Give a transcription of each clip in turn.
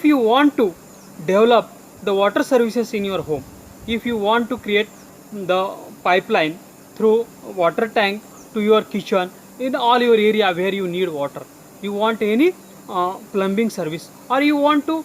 if you want to develop the water services in your home, if you want to create the pipeline through water tank to your kitchen, in all your area where you need water, you want any plumbing service, or you want to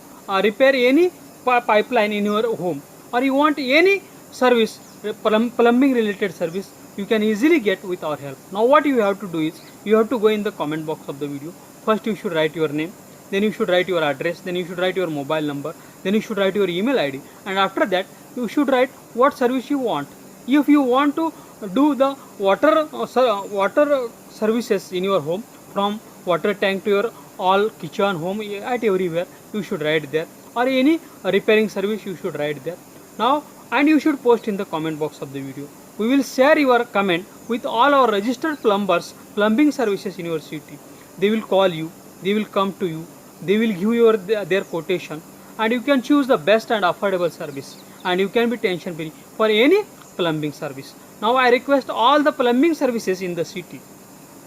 repair any pipeline in your home, or you want any service, plumbing related service, you can easily get with our help. Now what you have to do is, you have to go in the comment box of the video. First you should write your name, then you should write your address, then you should write your mobile number, then you should write your email ID, and after that you should write what service you want. If you want to do the water services in your home, from water tank to your all kitchen, home, at everywhere, you should write there, or any repairing service you should write there. Now, and you should post in the comment box of the video. We will share your comment with all our registered plumbers, plumbing services in your city. They will call you, they will come to you, they will give you their quotation, and you can choose the best and affordable service, and you can be tension free for any plumbing service. Now I request all the plumbing services in the city,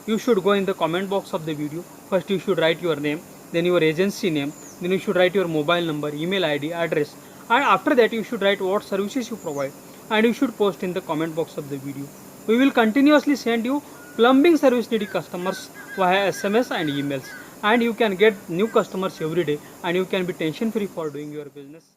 you should go in the comment box of the video. First you should write your name, then your agency name, then you should write your mobile number, email ID, address, and after that you should write what services you provide, and you should post in the comment box of the video. We will continuously send you plumbing service needy customers via SMS and emails, and you can get new customers every day, and you can be tension free for doing your business.